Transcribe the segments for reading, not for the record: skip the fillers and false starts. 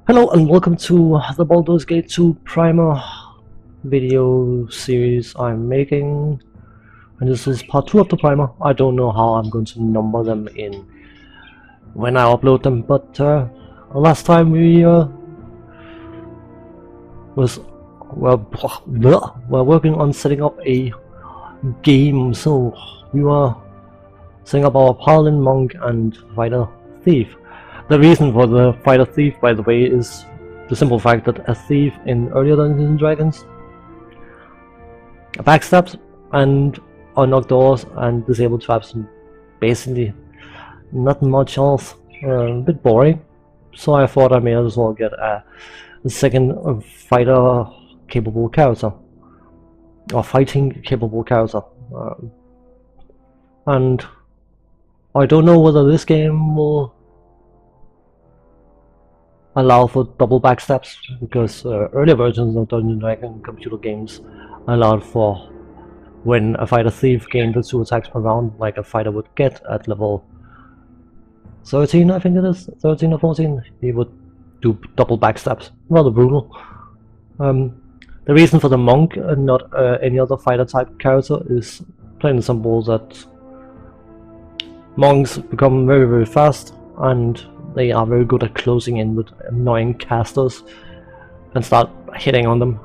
Hello and welcome to the Baldur's Gate 2 Primer video series I'm making, and this is part 2 of the primer. I don't know how I'm going to number them in when I upload them, but last time we were working on setting up a game, so we were setting up our Paladin, Monk and Fighter Thief. The reason for the Fighter Thief, by the way, is the simple fact that a thief in earlier Dungeons & Dragons backstabs and unlock doors and disable traps and basically not much else. A bit boring, so I thought I may as well get a second fighter capable character, or fighting capable character. And I don't know whether this game will allow for double backstabs, because earlier versions of Dungeons & Dragons computer games allowed for when a fighter thief gained the 2 attacks per round, like a fighter would get at level 13, I think it is, 13 or 14, he would do double backstabs. Rather brutal. The reason for the monk and not any other fighter type character is plain and simple that monks become very, very fast, and they are very good at closing in with annoying casters and start hitting on them.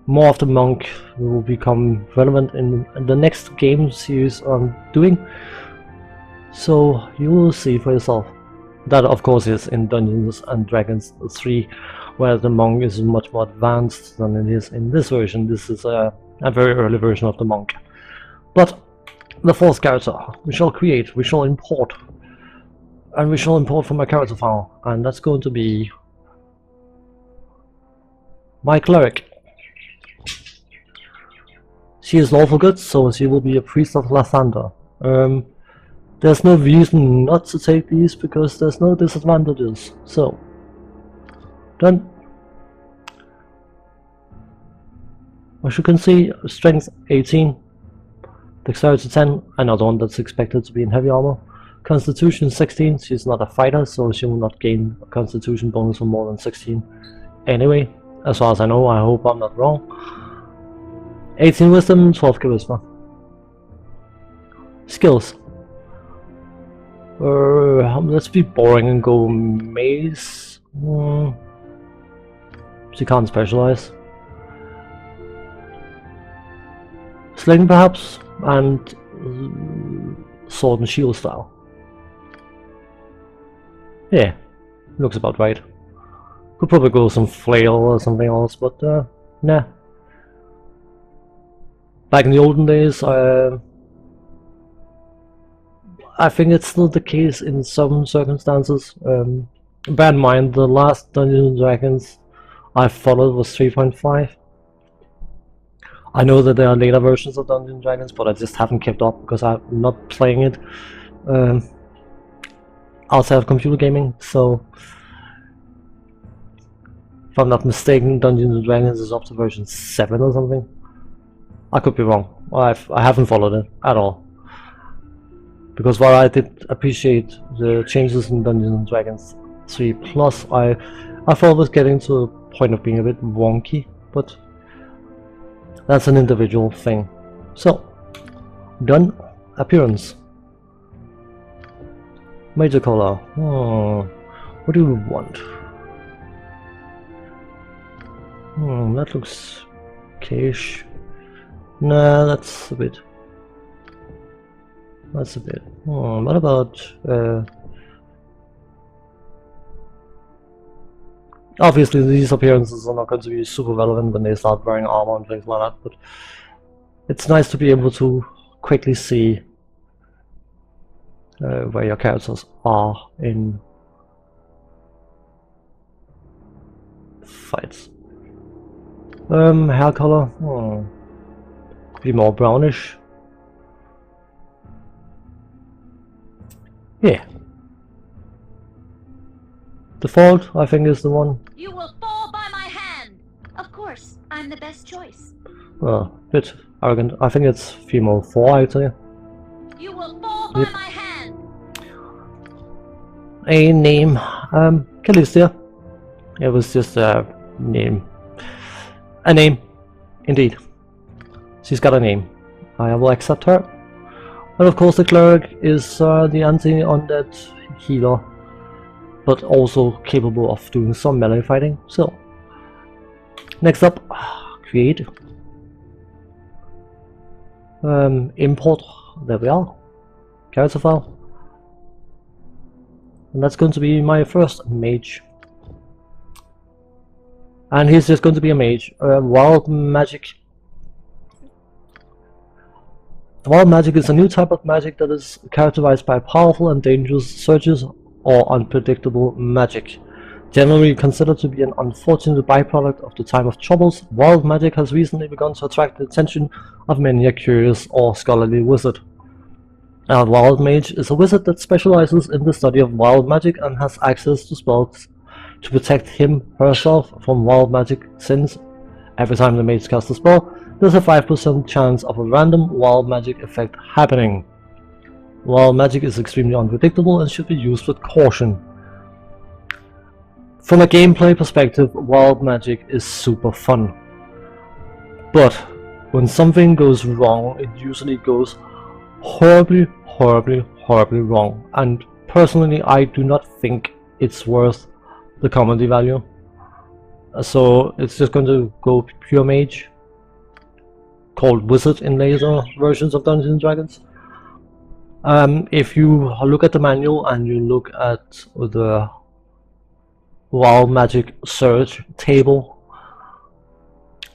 More of the monk will become relevant in the next game series I'm doing, so you will see for yourself. That of course is in Dungeons & Dragons 3, where the monk is much more advanced than it is in this version. This is a very early version of the monk. But the fourth character we shall create, we shall import, and we shall import from a character file, and that's going to be my cleric. She is lawful good, so she will be a priest of Lathander. There's no reason not to take these because there's no disadvantages. So, done. As you can see, strength 18, dexterity 10, another one that's expected to be in heavy armor. Constitution 16, she's not a fighter, so she will not gain a constitution bonus for more than 16. Anyway, as far as I know, I hope I'm not wrong. 18 wisdom, 12 charisma. Skills. Let's be boring and go mace. She can't specialize. Sling perhaps, and sword and shield style. Yeah, looks about right. Could probably go some flail or something else, but nah. Back in the olden days, I think it's still the case in some circumstances. Bear in mind, the last Dungeons & Dragons I followed was 3.5. I know that there are later versions of Dungeons & Dragons, but I just haven't kept up because I'm not playing it outside of computer gaming. So, if I'm not mistaken, Dungeons & Dragons is up to version 7 or something. I could be wrong. I haven't followed it at all. Because while I did appreciate the changes in Dungeons & Dragons 3 Plus, I thought it was getting to a point of being a bit wonky, but that's an individual thing. So, done. Appearance. Major color. What do we want? That looks okayish. Nah, that's a bit. What about obviously these appearances are not going to be super relevant when they start wearing armor and things like that, but it's nice to be able to quickly see where your characters are in fights. Hair color, be more brownish. Yeah. Default, I think, is the one. You will fall by my hand. Of course, I'm the best choice. Well, bit arrogant. I think it's female 4, I'd say. You will fall by my hand. A name Calistia. It was just a name. A name, indeed. She's got a name. I will accept her. And of course the cleric is the anti-undead healer, but also capable of doing some melee fighting. So, next up, create. Import. There we are. Character file. And that's going to be my first mage. And he's just going to be a mage. Wild magic. Wild magic is a new type of magic that is characterized by powerful and dangerous surges or unpredictable magic. Generally considered to be an unfortunate byproduct of the time of troubles, wild magic has recently begun to attract the attention of many a curious or scholarly wizard. A wild mage is a wizard that specializes in the study of wild magic and has access to spells to protect herself from wild magic, since every time the mage casts a spell, there's a 5% chance of a random wild magic effect happening. Wild magic is extremely unpredictable and should be used with caution. From a gameplay perspective, wild magic is super fun. But when something goes wrong, it usually goes horribly wrong. And personally, I do not think it's worth the comedy value. So it's just going to go pure mage, called wizard in later versions of Dungeons and Dragons. If you look at the manual and you look at the wild magic search table,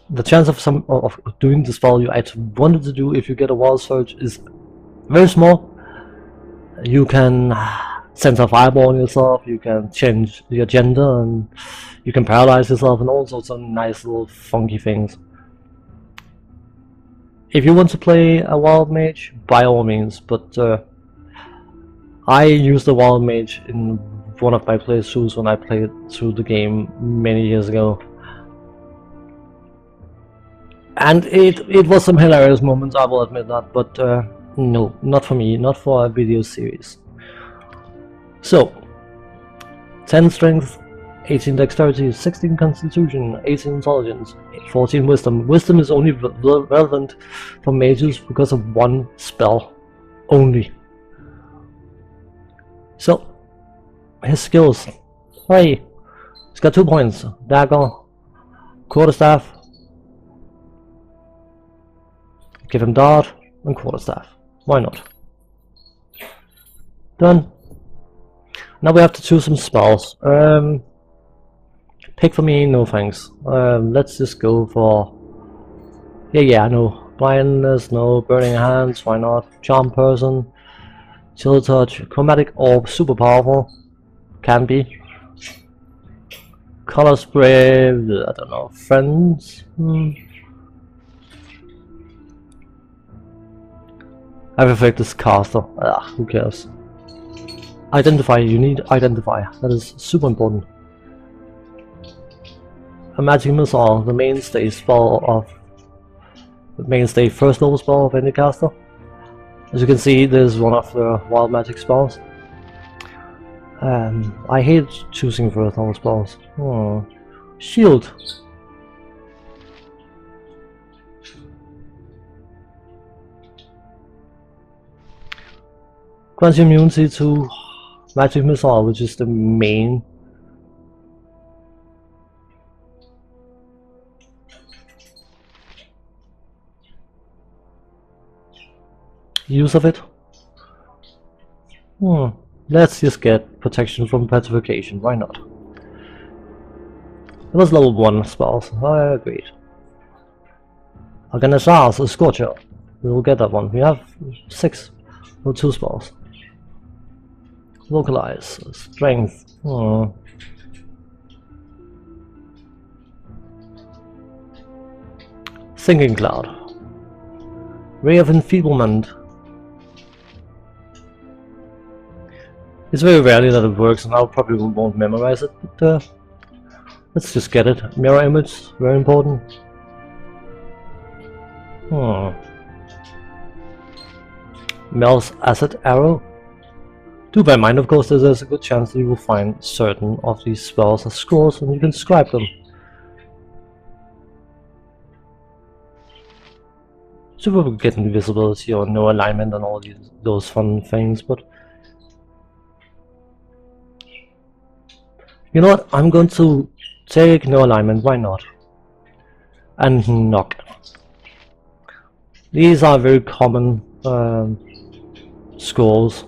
the chance of doing the spell you actually wanted to do if you get a wild search is very small. You can sense a fireball on yourself, you can change your gender, and you can paralyze yourself, and all sorts of nice little funky things. If you want to play a wild mage, by all means, but I used a wild mage in one of my playthroughs when I played through the game many years ago. And it was some hilarious moments, I will admit that, but no, not for me, not for a video series. So, 10 strength, 18 dexterity, 16 constitution, 18 intelligence, 14 wisdom. Wisdom is only relevant for mages because of one spell only. So, his skills. Hey, he's got 2 points. Dagger, quarterstaff. Give him dart and quarterstaff. Why not? Done. Now we have to choose some spells. Pick for me, no thanks. Let's just go for... Yeah, no. Blindness, no. Burning hands, why not? Charm person. Chill touch. Chromatic orb, super powerful. Can be. Color spray, I don't know. Friends? I've effect is caster. Who cares? Identify, you need identify. That is super important. A magic missile, the mainstay spell of first level spell of any caster. As you can see, this is one of the wild magic spells. I hate choosing first level spells. Shield. Grants immunity to magic missile, which is the main use of it. Let's just get protection from petrification, why not? It was level 1 spells, I agreed. Organizars, a Scorcher. We will get that one. We have 6 or 2 spells. Localize, strength. Sinking Cloud. Ray of Enfeeblement. It's very rarely that it works, and I probably won't memorize it, but let's just get it. Mirror image, very important. Mel's Acid Arrow. Do bear in mind, of course, that there's a good chance that you will find certain of these spells as scrolls and you can scribe them. So we'll get invisibility or no alignment and all those fun things, but you know what? I'm going to take no alignment, why not? And knock. These are very common scrolls.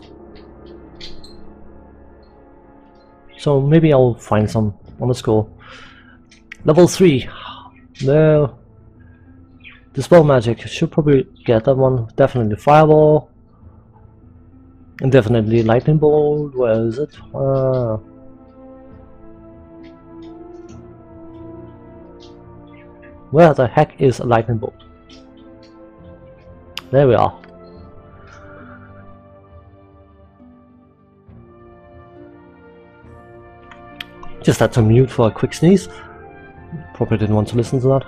So maybe I'll find some on the scroll. Level 3. No. Dispel magic. Should probably get that one. Definitely fireball. And definitely lightning bolt. Where is it? Where the heck is a lightning bolt? There we are. Just had to mute for a quick sneeze. Probably didn't want to listen to that.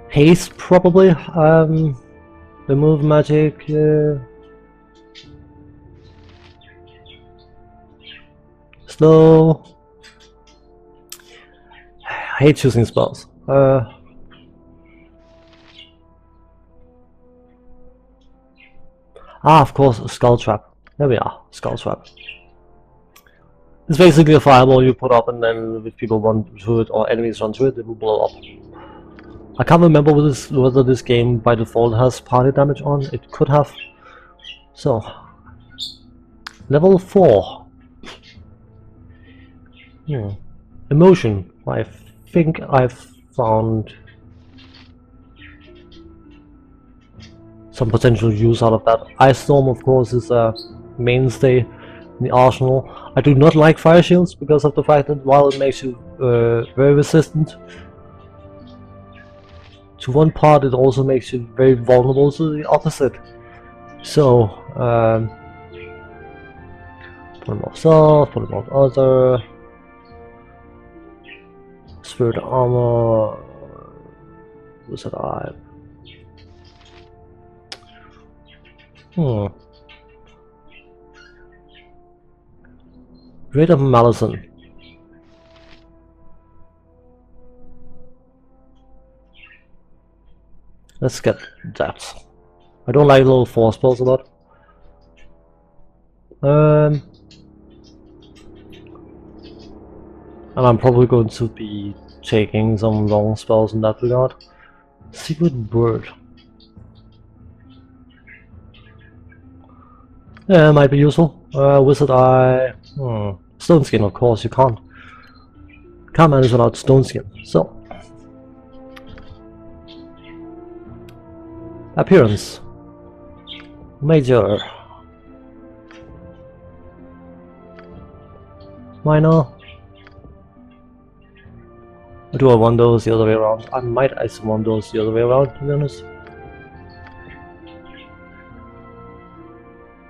Haste probably. Remove magic. Slow. I hate choosing spells. Of course, a skull trap. There we are, skull trap. It's basically a fireball you put up, and then if people run through it or enemies run through it, it will blow up. I can't remember whether this game by default has party damage on. It could have. So, level 4. Emotion. I think I've found some potential use out of that. Ice Storm, of course, is a mainstay in the arsenal. I do not like fire shields because of the fact that while it makes you very resistant to one part, it also makes you very vulnerable to the opposite. So, put them off self, put them off other. Spirit armor. Wizard eye. Rate of Malison. Let's get that. I don't like little force spells a lot. And I'm probably going to be taking some long spells in that regard. Secret Bird. Yeah, might be useful. Wizard Eye. Stone Skin, of course, you can't manage without Stone Skin. So, appearance. Major. Minor. Or do I want those the other way around? I might actually want those the other way around, to be honest.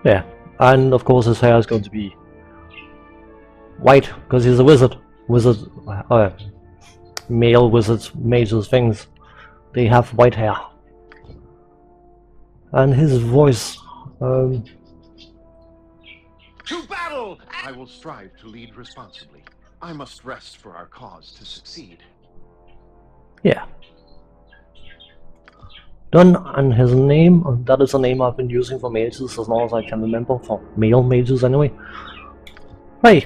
Yeah, and of course his hair is going to be white, because he's a wizard. Male wizards, mages, things, they have white hair. And his voice, To battle! I will strive to lead responsibly. I must rest for our cause to succeed. Yeah. Done, and his name, that is a name I've been using for mages as long as I can remember, for male mages anyway. Hey,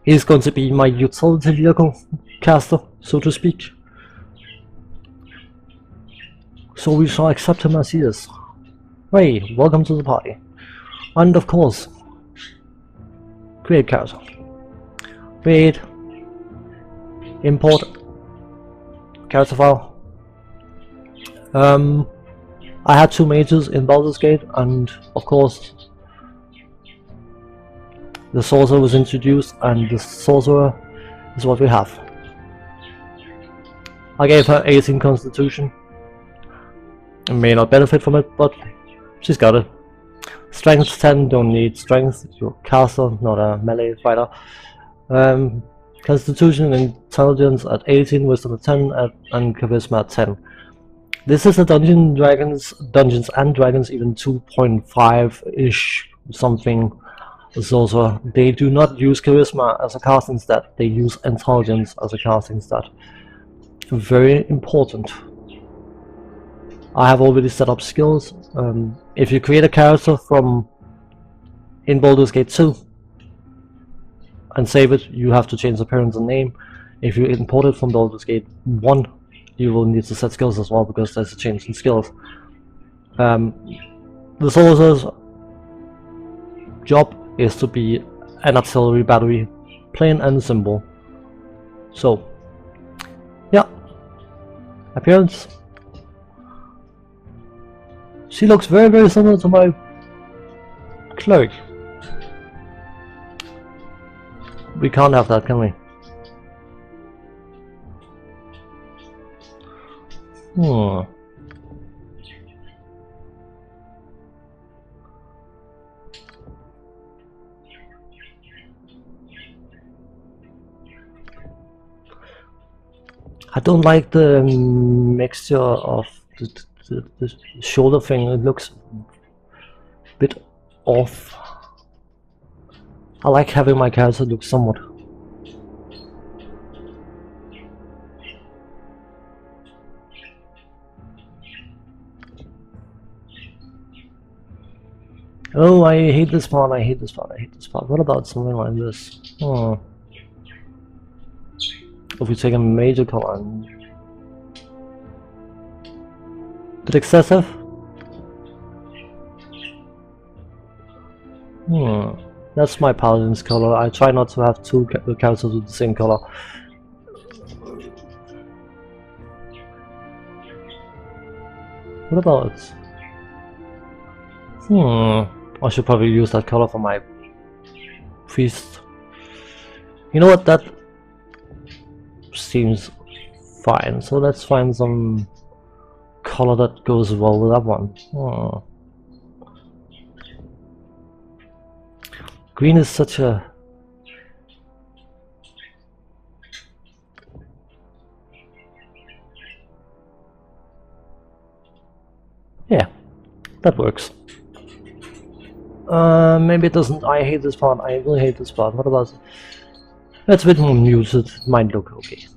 he's going to be my utility vehicle caster, so to speak. So we shall accept him as he is. Hey, welcome to the party. And of course, create character. Create, import, character file. I had 2 mages in Baldur's Gate, and of course the sorcerer was introduced, and the sorcerer is what we have. I gave her 18 constitution. I may not benefit from it, but she's got it. Strength 10, don't need strength, you're a caster, not a melee fighter. Constitution and intelligence at 18, wisdom at 10, and charisma at 10. This is a Dungeons and Dragons even 2.5-ish something. So they do not use charisma as a casting stat, they use intelligence as a casting stat. Very important. I have already set up skills. If you create a character from in Baldur's Gate 2 and save it, you have to change appearance and name. If you import it from Baldur's Gate 1, you will need to set skills as well, because there's a change in skills. The soldier's job is to be an artillery battery, plain and simple. So, yeah. Appearance. She looks very, very similar to my cleric. We can't have that, can we? I don't like the mixture of the shoulder thing. It looks a bit off. I like having my character look somewhat. Oh, I hate this part, I hate this part, I hate this part. What about something like this? If we take a major command. Bit excessive? That's my paladin's color. I try not to have two characters with the same color. What about I should probably use that color for my priest. You know what, that seems fine, so let's find some color that goes well with that one. Green is such a... yeah, that works. Maybe it doesn't. I hate this part. I really hate this part. What about... that's a bit more muted. Might look okay.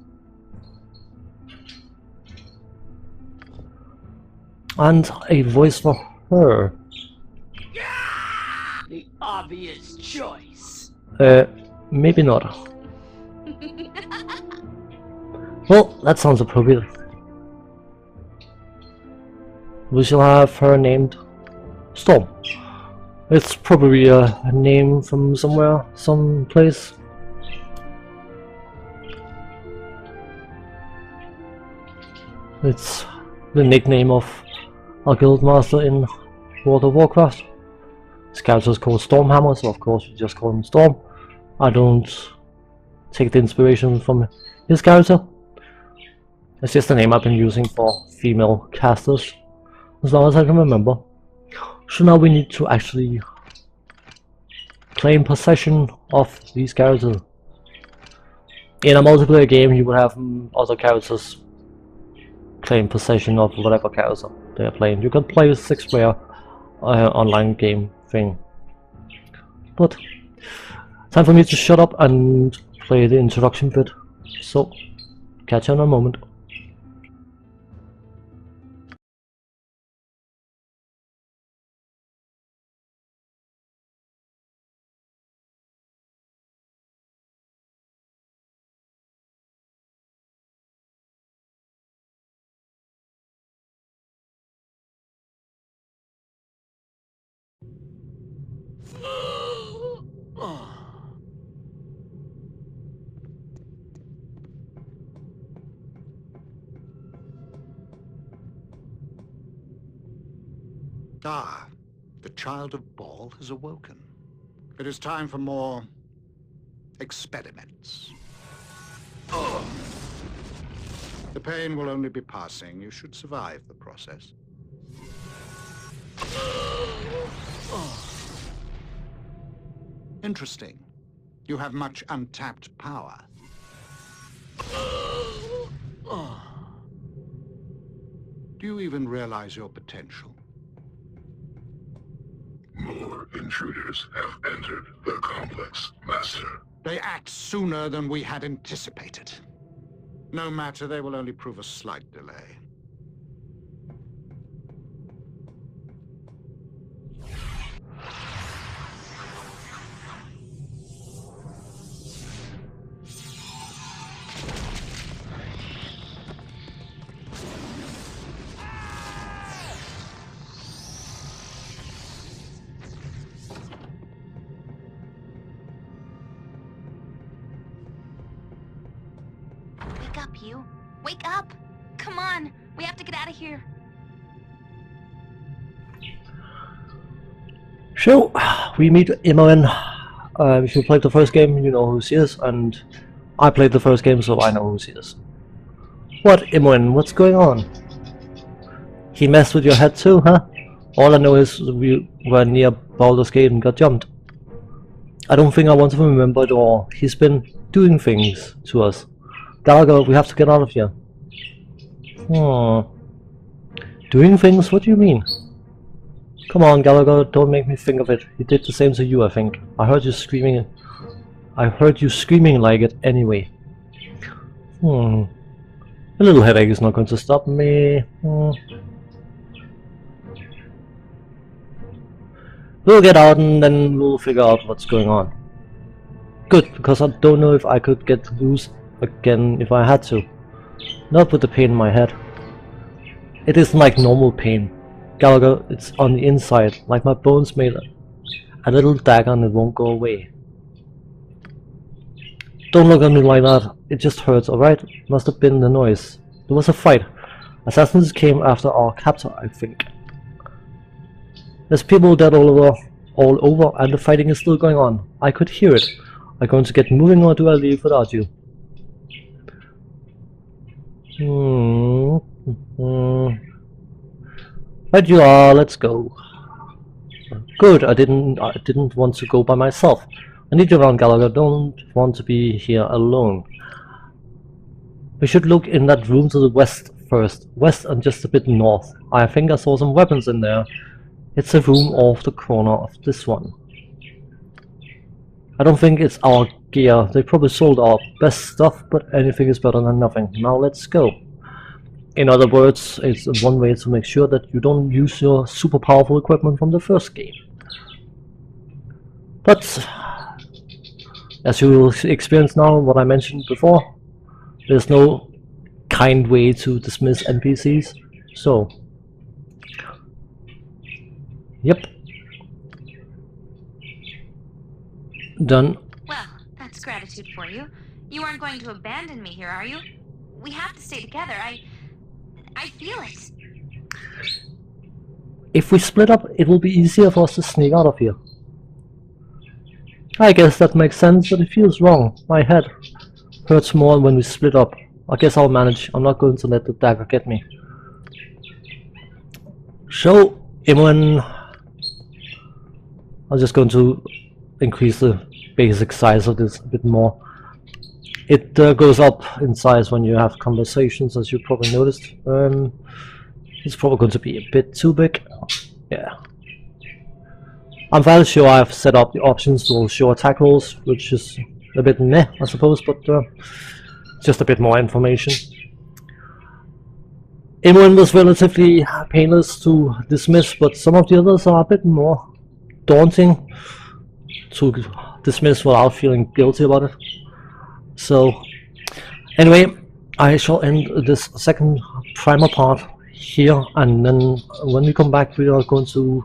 And a voice for her. The obvious choice. Maybe not. Well, that sounds appropriate. We shall have her named Storm. It's probably a name from somewhere, someplace. It's the nickname of our guildmaster in World of Warcraft. His character is called Stormhammer, so of course we just call him Storm. I don't take the inspiration from his character. It's just a name I've been using for female casters, as long as I can remember. So now we need to actually claim possession of these characters. In a multiplayer game, you would have other characters claim possession of whatever character they are playing. You can play a 6-player online game thing. But time for me to shut up and play the introduction bit. So catch you in a moment. Ah, the child of Baal has awoken. It is time for more experiments. The pain will only be passing. You should survive the process. Interesting. You have much untapped power. Do you even realize your potential? Intruders have entered the complex, Master. They act sooner than we had anticipated. No matter, they will only prove a slight delay. Wake up, you. Wake up! Come on, we have to get out of here. So, we meet Imoen. If you played the first game, you know who she is, and I played the first game, so I know who she is. What, Imoen? What's going on? He messed with your head too, huh? All I know is we were near Baldur's Gate and got jumped. I don't think I want to remember it all. He's been doing things to us. Gallagher, we have to get out of here. Doing things? What do you mean? Come on, Gallagher, don't make me think of it. He did the same to you, I think. I heard you screaming. I heard you screaming like it anyway. A little headache is not going to stop me. We'll get out and then we'll figure out what's going on. Good, because I don't know if I could get loose again if I had to. Not with the pain in my head. It isn't like normal pain. Gallagher, it's on the inside, like my bones made a little dagger and it won't go away. Don't look at me like that, it just hurts, alright? Must have been the noise. There was a fight. Assassins came after our captor, I think. There's people dead all over, and the fighting is still going on. I could hear it. Are you going to get moving or do I leave without you? Right you are, let's go. Good, I didn't want to go by myself. I need you around, Gallagher. Don't want to be here alone. We should look in that room to the west first. West and just a bit north. I think I saw some weapons in there. It's a room off the corner of this one. I don't think it's our gear. They probably sold our best stuff, but anything is better than nothing. Now let's go. In other words, it's one way to make sure that you don't use your super powerful equipment from the first game. But as you will experience now, what I mentioned before, there's no kind way to dismiss NPCs. So, yep. Done. Well, that's gratitude for you. You aren't going to abandon me here, are you? We have to stay together. I feel it. If we split up, it will be easier for us to sneak out of here. I guess that makes sense, but it feels wrong. My head hurts more when we split up. I guess I'll manage. I'm not going to let the dagger get me. So, Imoen, I'm just going to increase the basic size of this a bit more. It goes up in size when you have conversations, as you probably noticed. It's probably going to be a bit too big. Yeah. I'm fairly sure I've set up the options to show attack rolls, which is a bit meh, I suppose, but just a bit more information. Imoen was relatively painless to dismiss, but some of the others are a bit more daunting to dismiss without feeling guilty about it. So, anyway, I shall end this second primer part here, and then when we come back we are going to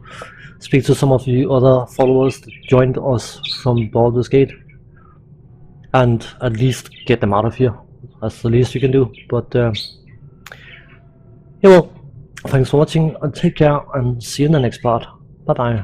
speak to some of the other followers that joined us from Baldur's Gate and at least get them out of here. That's the least you can do, but yeah, well, thanks for watching and take care and see you in the next part. Bye bye.